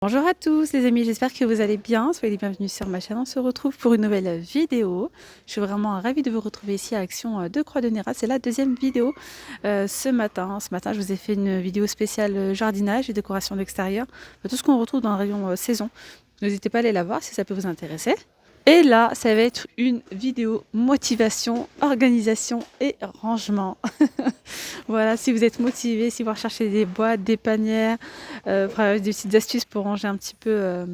Bonjour à tous les amis, j'espère que vous allez bien, soyez les bienvenus sur ma chaîne, on se retrouve pour une nouvelle vidéo. Je suis vraiment ravie de vous retrouver ici à Action de Croix de Néra, c'est la deuxième vidéo ce matin. Ce matin je vous ai fait une vidéo spéciale jardinage et décoration d'extérieur, tout ce qu'on retrouve dans le rayon saison. N'hésitez pas à aller la voir si ça peut vous intéresser. Et là, ça va être une vidéo motivation, organisation et rangement. Voilà, si vous êtes motivé, si vous recherchez des boîtes, des panières, des petites astuces pour ranger un petit peu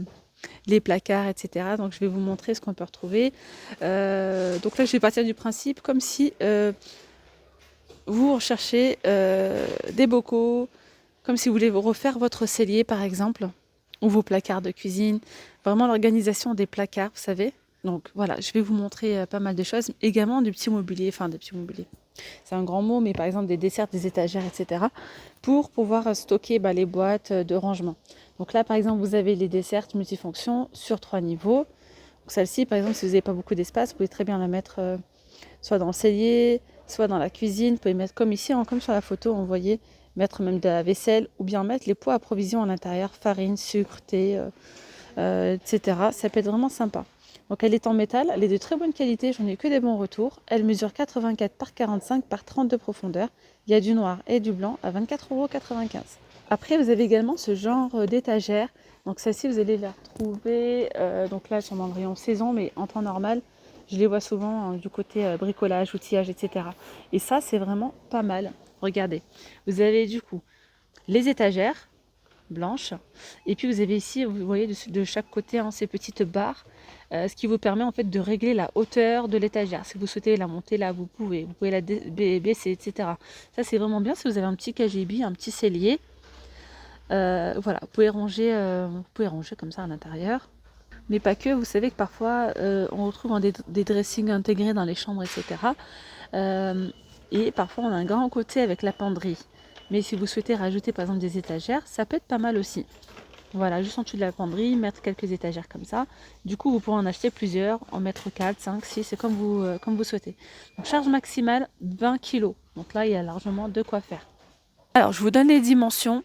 les placards, etc. Donc je vais vous montrer ce qu'on peut retrouver. Donc là, je vais partir du principe comme si vous recherchez des bocaux, comme si vous voulez refaire votre cellier par exemple, ou vos placards de cuisine. Vraiment l'organisation des placards, vous savez. Donc voilà, je vais vous montrer pas mal de choses. Également du petit mobilier, enfin des petits mobiliers. C'est un grand mot, mais par exemple des desserts, des étagères, etc. pour pouvoir stocker les boîtes de rangement. Donc là, par exemple, vous avez les desserts multifonctions sur 3 niveaux. Celle-ci, par exemple, si vous n'avez pas beaucoup d'espace, vous pouvez très bien la mettre soit dans le cellier, soit dans la cuisine. Vous pouvez mettre comme ici, comme sur la photo, on voyait, mettre même de la vaisselle ou bien mettre les pots à provisions à l'intérieur, farine, sucre, thé, etc. Ça peut être vraiment sympa. Donc elle est en métal, elle est de très bonne qualité, j'en ai eu que des bons retours. Elle mesure 84 par 45 par 30 de profondeur. Il y a du noir et du blanc à 24,95 €. Après vous avez également ce genre d'étagère. Donc celle-ci vous allez la retrouver, donc là elles sont dans le rayon saison, mais en temps normal, je les vois souvent du côté bricolage, outillage, etc. Et ça c'est vraiment pas mal. Regardez, vous avez du coup les étagères blanches. Et puis vous avez ici, vous voyez de chaque côté ces petites barres, ce qui vous permet en fait de régler la hauteur de l'étagère. Si vous souhaitez la monter là, vous pouvez la baisser, etc. Ça c'est vraiment bien si vous avez un petit KGB, un petit cellier. Voilà, vous pouvez ranger comme ça à l'intérieur. Mais pas que, vous savez que parfois on retrouve des dressings intégrés dans les chambres, etc. Et parfois on a un grand côté avec la penderie. Mais si vous souhaitez rajouter par exemple des étagères, ça peut être pas mal aussi. Voilà, juste en dessous de la penderie, mettre quelques étagères comme ça. Du coup, vous pourrez en acheter plusieurs, en mettre 4, 5, 6, c'est comme vous souhaitez. Donc, charge maximale 20 kg. Donc là, il y a largement de quoi faire. Alors, je vous donne les dimensions.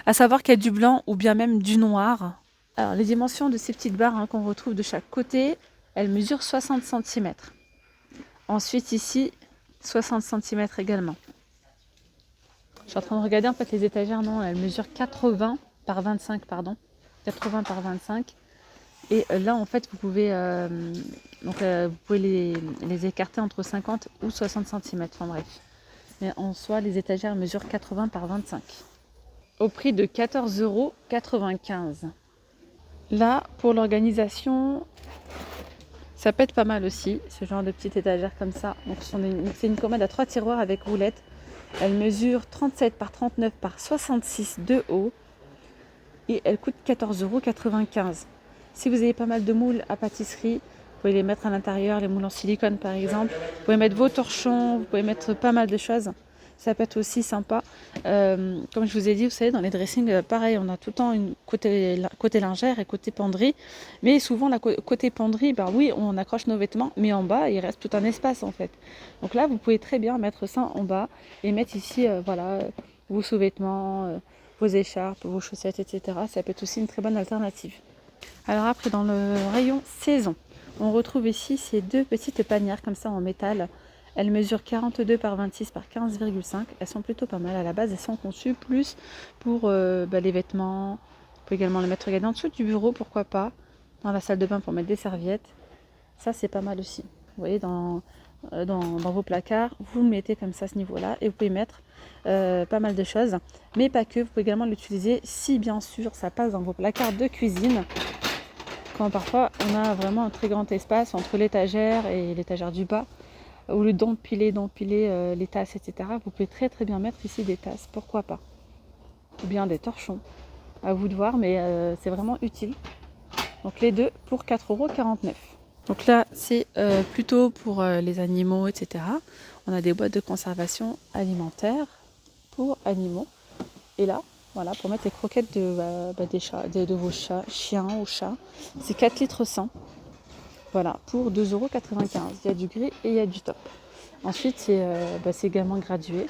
À savoir qu'il y a du blanc ou bien même du noir. Alors, les dimensions de ces petites barres qu'on retrouve de chaque côté, elles mesurent 60 cm. Ensuite, ici, 60 cm également. Je suis en train de regarder, en fait, les étagères, non, elles mesurent 80 par 25, pardon. 80 par 25. Et là, en fait, vous pouvez les écarter entre 50 ou 60 cm. Enfin bref. Mais en soi, les étagères mesurent 80 par 25. Au prix de 14,95 €. Là, pour l'organisation, ça peut être pas mal aussi, ce genre de petite étagère comme ça. Donc, c'est une commode à 3 tiroirs avec roulette. Elle mesure 37 par 39 par 66 de haut. Et elle coûte 14,95 €. Si vous avez pas mal de moules à pâtisserie, vous pouvez les mettre à l'intérieur, les moules en silicone par exemple. Vous pouvez mettre vos torchons, vous pouvez mettre pas mal de choses. Ça peut être aussi sympa. Comme je vous ai dit, vous savez, dans les dressings, pareil, on a tout le temps une côté lingère et côté penderie. Mais souvent, côté penderie, oui, on accroche nos vêtements, mais en bas, il reste tout un espace en fait. Donc là, vous pouvez très bien mettre ça en bas et mettre ici, vos sous-vêtements, vos écharpes, vos chaussettes, etc. Ça peut être aussi une très bonne alternative. Alors après, dans le rayon saison, on retrouve ici ces deux petites panières comme ça en métal. Elles mesurent 42 par 26 par 15,5. Elles sont plutôt pas mal. À la base, elles sont conçues plus pour les vêtements. On peut également les mettre, regardez, en dessous du bureau, pourquoi pas. Dans la salle de bain pour mettre des serviettes. Ça, c'est pas mal aussi. Vous voyez, dans vos placards, vous le mettez comme ça à ce niveau-là. Et vous pouvez mettre pas mal de choses. Mais pas que, vous pouvez également l'utiliser si bien sûr ça passe dans vos placards de cuisine. Quand parfois on a vraiment un très grand espace entre l'étagère et l'étagère du bas, au lieu d'empiler les tasses, etc., vous pouvez très très bien mettre ici des tasses, pourquoi pas. Ou bien des torchons, à vous de voir, mais c'est vraiment utile. Donc les deux pour 4,49 €. Donc là, c'est plutôt pour les animaux, etc. On a des boîtes de conservation alimentaire pour animaux. Et là, voilà, pour mettre les croquettes des chats, de vos chats, chiens ou chats. C'est 4 litres 100. Voilà, pour 2,95 €. Il y a du gris et il y a du top. Ensuite, c'est également gradué.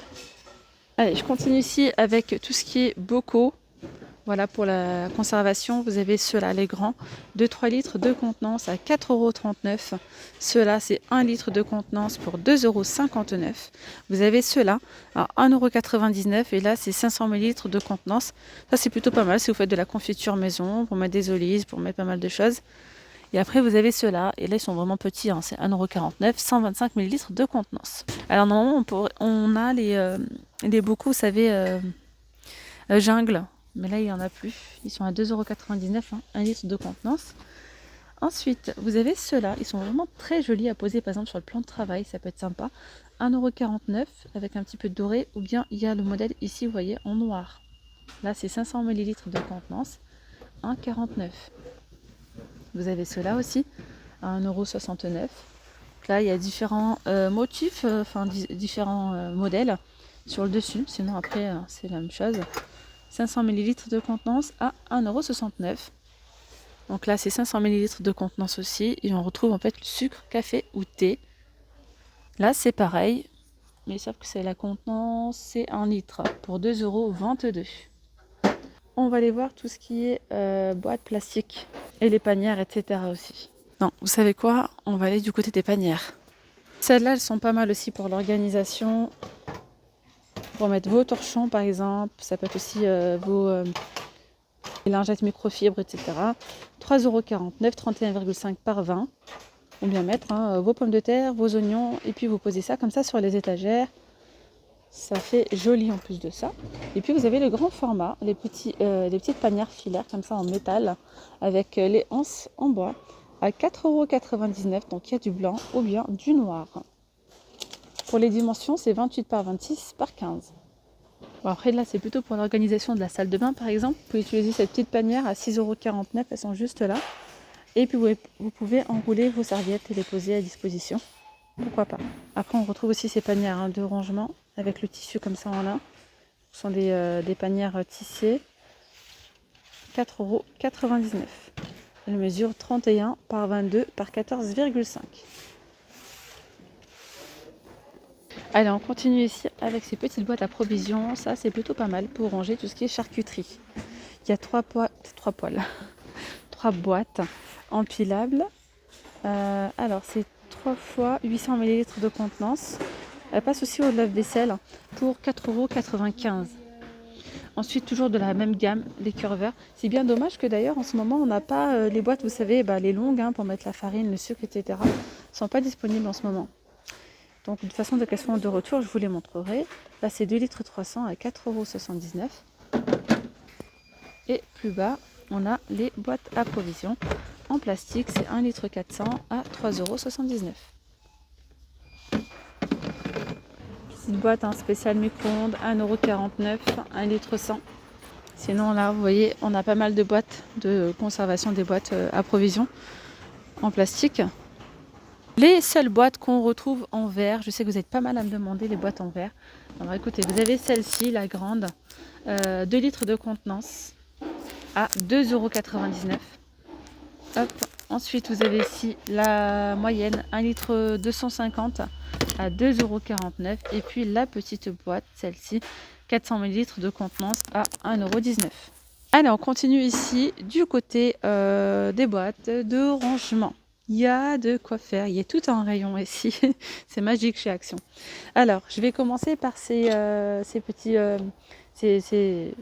Allez, je continue ici avec tout ce qui est bocaux. Voilà, pour la conservation, vous avez ceux-là, les grands, de 3 litres de contenance à 4,39 €. Ceux-là, c'est 1 litre de contenance pour 2,59 €. Vous avez ceux-là à 1,99 € et là, c'est 500 millilitres de contenance. Ça, c'est plutôt pas mal si vous faites de la confiture maison, pour mettre des olives, pour mettre pas mal de choses. Et après, vous avez ceux-là, et là, ils sont vraiment petits, hein, c'est 1,49 €, 125 millilitres de contenance. Alors, normalement, on a les bocaux, vous savez, jungle. Mais là, il n'y en a plus. Ils sont à 2,99 €, hein, 1 litre de contenance. Ensuite, vous avez ceux-là. Ils sont vraiment très jolis à poser, par exemple, sur le plan de travail. Ça peut être sympa. 1,49 € avec un petit peu de doré. Ou bien, il y a le modèle ici, vous voyez, en noir. Là, c'est 500 millilitres de contenance. 1,49 €. Vous avez ceux-là aussi, à 1,69 €. Là, il y a différents motifs, différents modèles sur le dessus. Sinon, après, c'est la même chose. 500 millilitres de contenance à 1,69 €. Donc là, c'est 500 millilitres de contenance aussi. Et on retrouve en fait le sucre, café ou thé. Là, c'est pareil. Mais sauf que c'est la contenance, c'est 1 litre pour 2,22 €. On va aller voir tout ce qui est boîte plastique et les panières, etc. aussi. Non, vous savez quoi? On va aller du côté des panières. Celles-là, elles sont pas mal aussi pour l'organisation. Pour mettre vos torchons par exemple, ça peut être aussi vos lingettes microfibres, etc. 3,49 €, 31,5 par 20. Ou bien mettre vos pommes de terre, vos oignons, et puis vous posez ça comme ça sur les étagères. Ça fait joli en plus de ça. Et puis vous avez le grand format, les petites panières filaires comme ça en métal, avec les anses en bois, à 4,99 €. Donc il y a du blanc ou bien du noir. Pour les dimensions, c'est 28 par 26 par 15. Bon, après là, c'est plutôt pour l'organisation de la salle de bain par exemple. Vous pouvez utiliser cette petite panière à 6,49 €, elles sont juste là. Et puis vous pouvez enrouler vos serviettes et les poser à disposition. Pourquoi pas. Après, on retrouve aussi ces panières de rangement avec le tissu comme ça en lin. Ce sont des panières tissées. 4,99 €. Elle mesure 31 par 22 par 14,5. Allez, on continue ici avec ces petites boîtes à provisions. Ça, c'est plutôt pas mal pour ranger tout ce qui est charcuterie. Il y a trois boîtes empilables. Alors, c'est 3 fois 800 millilitres de contenance. Elle passe aussi au lave-vaisselle pour 4,95 €. Ensuite, toujours de la même gamme, les curveurs. C'est bien dommage que d'ailleurs, en ce moment, on n'a pas les boîtes, vous savez, les longues, pour mettre la farine, le sucre, etc. ne sont pas disponibles en ce moment. Donc, de façon de question de retour, je vous les montrerai. Là, c'est 2 litres 300 à 4,79 €. Et plus bas, on a les boîtes à provisions. En plastique, c'est 1 litre 400 à 3,79 €. Petite boîte spéciale micro-ondes, 1,49 €, 1 litre 100. Sinon là, vous voyez, on a pas mal de boîtes de conservation, des boîtes à provisions en plastique. Les seules boîtes qu'on retrouve en verre, je sais que vous êtes pas mal à me demander les boîtes en verre. Alors écoutez, vous avez celle-ci, la grande, 2 litres de contenance à 2,99 €. Hop. Ensuite, vous avez ici la moyenne, 1 litre 250 à 2,49 €. Et puis la petite boîte, celle-ci, 400 millilitres de contenance à 1,19 €. Allez, on continue ici du côté des boîtes de rangement. Il y a de quoi faire, il y a tout un rayon ici. C'est magique chez Action. Alors, je vais commencer par ces petits... ces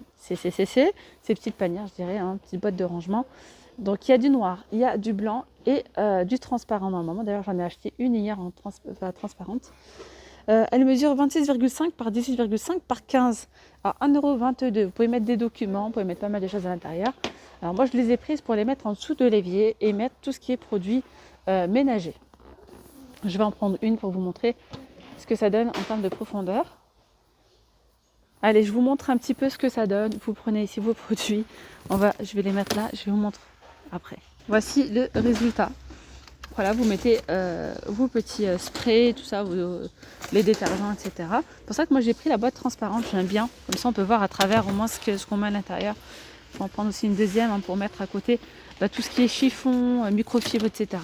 petites panières, je dirais, petites boîtes de rangement. Donc il y a du noir, il y a du blanc et du transparent normalement. D'ailleurs, j'en ai acheté une hier en transparente. Elle mesure 26,5 par 18,5 par 15 à 1,22 €. Vous pouvez mettre des documents, vous pouvez mettre pas mal de choses à l'intérieur. Alors moi, je les ai prises pour les mettre en dessous de l'évier et mettre tout ce qui est produit ménager. Je vais en prendre une pour vous montrer ce que ça donne en termes de profondeur. Allez, je vous montre un petit peu ce que ça donne. Vous prenez ici vos produits. Je vais les mettre là, je vais vous montrer après. Voici le résultat. Voilà, vous mettez vos petits sprays, tout ça, les détergents, etc. C'est pour ça que moi j'ai pris la boîte transparente, j'aime bien. Comme ça on peut voir à travers au moins ce qu'on met à l'intérieur. Je vais en prendre aussi une deuxième pour mettre à côté tout ce qui est chiffon, microfibre, etc.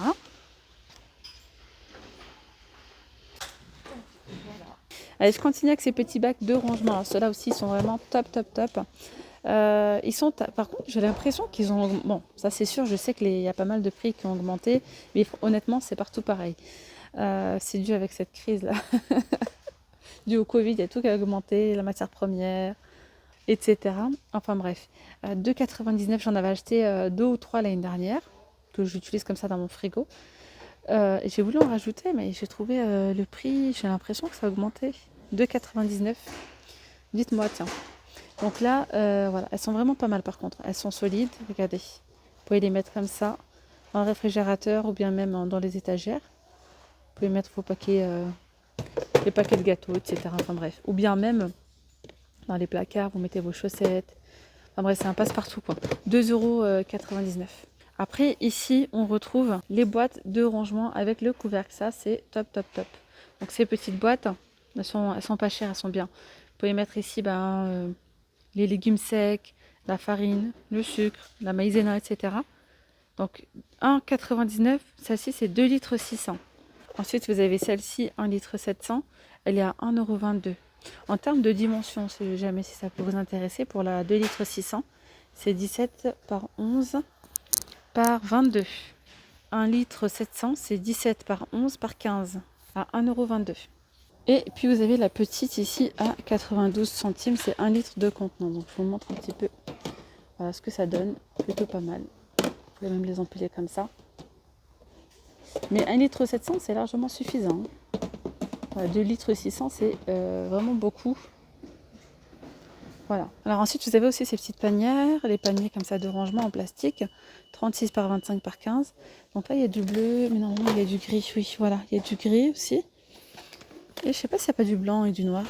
Allez, je continue avec ces petits bacs de rangement. Alors ceux-là aussi sont vraiment top, top, top. Ils sont, par contre, j'ai l'impression qu'ils ont, bon, ça c'est sûr, je sais qu'il y a pas mal de prix qui ont augmenté, mais honnêtement, c'est partout pareil. C'est dû avec cette crise-là, dû au Covid, il y a tout qui a augmenté, la matière première, etc. Enfin bref, 2,99, j'en avais acheté 2 ou 3 l'année dernière, que j'utilise comme ça dans mon frigo. Et j'ai voulu en rajouter, mais j'ai trouvé le prix, j'ai l'impression que ça a augmenté. 2,99. Dites-moi, tiens. Donc là, voilà, elles sont vraiment pas mal par contre. Elles sont solides, regardez. Vous pouvez les mettre comme ça, dans le réfrigérateur ou bien même dans les étagères. Vous pouvez mettre vos paquets, les paquets de gâteaux, etc. Enfin bref. Ou bien même dans les placards, vous mettez vos chaussettes. Enfin bref, c'est un passe-partout quoi. 2,99 €. Après, ici, on retrouve les boîtes de rangement avec le couvercle. Ça, c'est top, top, top. Donc ces petites boîtes, elles sont pas chères, elles sont bien. Vous pouvez mettre ici les légumes secs, la farine, le sucre, la maïzena, etc. Donc 1,99 €, celle-ci c'est 2,6 litres. Ensuite vous avez celle-ci 1,7 litre, elle est à 1,22 €. En termes de dimension, si jamais si ça peut vous intéresser, pour la 2,6 litres, c'est 17 par 11 par 22. 1 litre 700, c'est 17 par 11 par 15 à 1,22 €. Et puis vous avez la petite ici à 92 centimes, c'est 1 litre de contenant. Donc je vous montre un petit peu voilà, ce que ça donne, plutôt pas mal. Vous pouvez même les empiler comme ça. Mais 1 litre 700 c'est largement suffisant. Voilà, 2 litres 600 c'est vraiment beaucoup. Voilà. Alors ensuite vous avez aussi ces petites panières, les paniers comme ça de rangement en plastique, 36 par 25 par 15. Donc là il y a du bleu, mais normalement il y a du gris, oui voilà, il y a du gris aussi. Et je sais pas s'il n'y a pas du blanc et du noir.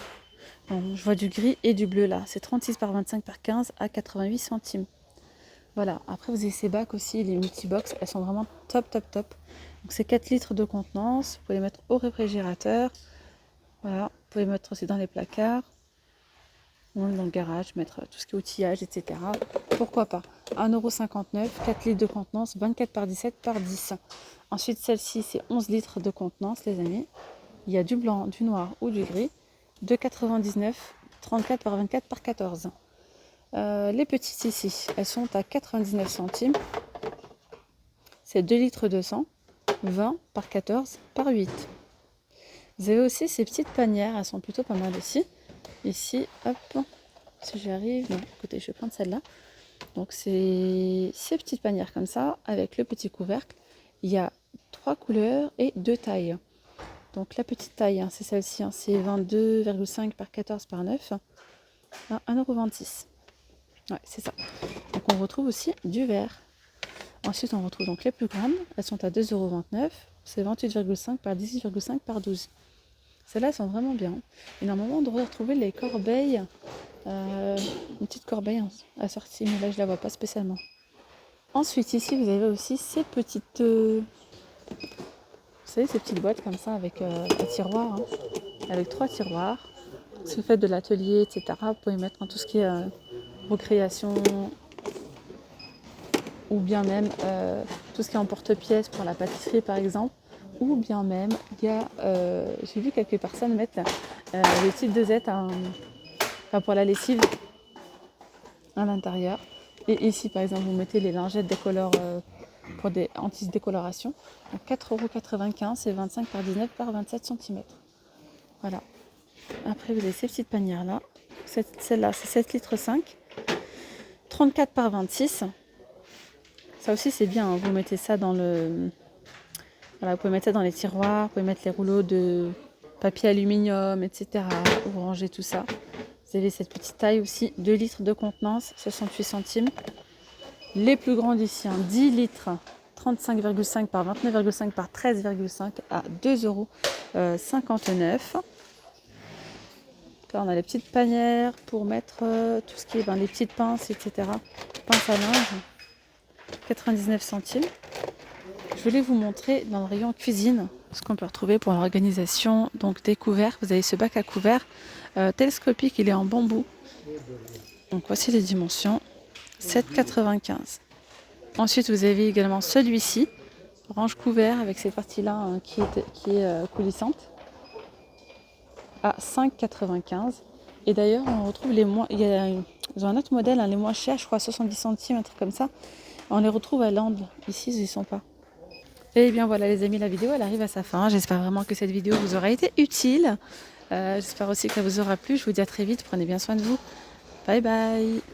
Non, je vois du gris et du bleu là. C'est 36 par 25 par 15 à 88 centimes. Voilà. Après, vous avez ces bacs aussi, les multibox. Elles sont vraiment top, top, top. Donc, c'est 4 litres de contenance. Vous pouvez les mettre au réfrigérateur. Voilà. Vous pouvez mettre aussi dans les placards. Ou même dans le garage, mettre tout ce qui est outillage, etc. Pourquoi pas. 1,59 €, 4 litres de contenance, 24 par 17 par 10. Ensuite, celle-ci, c'est 11 litres de contenance, les amis. Il y a du blanc, du noir ou du gris. 2,99 €, 34 par 24 par 14. Les petites ici, elles sont à 99 centimes. C'est 2 litres 200, 20 par 14 par 8. Vous avez aussi ces petites panières, elles sont plutôt pas mal aussi. Ici, hop, si j'y arrive, non, écoutez, je vais prendre celle-là. Donc c'est ces petites panières comme ça, avec le petit couvercle. Il y a 3 couleurs et 2 tailles. Donc la petite taille, hein, c'est celle-ci, hein, c'est 22,5 par 14 par 9, à 1,26 €. Ouais, c'est ça. Donc on retrouve aussi du vert. Ensuite, on retrouve donc les plus grandes. Elles sont à 2,29 €. C'est 28,5 par 18,5 par 12. Celles-là, elles sont vraiment bien. Et normalement, on devrait retrouver les corbeilles. Une petite corbeille assortie, mais là, je la vois pas spécialement. Ensuite, ici, vous avez aussi ces petites... vous savez, ces petites boîtes comme ça avec des tiroirs, hein, avec 3 tiroirs. Si vous faites de l'atelier, etc., vous pouvez mettre tout ce qui est recréation ou bien même tout ce qui est en porte-pièces pour la pâtisserie par exemple. Ou bien même, il y a, j'ai vu quelques personnes mettre les petites dosettes pour la lessive à l'intérieur. Et ici par exemple, vous mettez les lingettes décolores pour des anti-décoloration. Donc 4,95 €, c'est 25 par 19 par 27 cm. Voilà. Après vous avez ces petites panières là. Celle-là c'est 7 litres 5. 34 par 26. Ça aussi c'est bien, hein. Vous mettez ça dans le... Voilà, vous pouvez mettre ça dans les tiroirs, vous pouvez mettre les rouleaux de papier aluminium, etc. Vous rangez tout ça. Vous avez cette petite taille aussi, 2 litres de contenance, 68 centimes. Les plus grandes ici, 10 litres, 35,5 par 29,5 par 13,5 à 2,59 €. Là, on a les petites panières pour mettre tout ce qui est les petites pinces, etc. Pinces à linge, 99 centimes. Je voulais vous montrer dans le rayon cuisine ce qu'on peut retrouver pour l'organisation donc des couverts. Vous avez ce bac à couverts télescopique, il est en bambou. Donc voici les dimensions, 7,95 €. Ensuite vous avez également celui-ci, range couvert avec cette partie-là hein, qui est coulissante, à 5,95 €. Et d'ailleurs on retrouve il y a Ils ont un autre modèle, hein, les moins chers, je crois 70 centimes, un truc comme ça. On les retrouve à Land. Ici, ils y sont pas. Et bien voilà les amis, la vidéo elle arrive à sa fin. J'espère vraiment que cette vidéo vous aura été utile. J'espère aussi qu'elle vous aura plu. Je vous dis à très vite. Prenez bien soin de vous. Bye bye.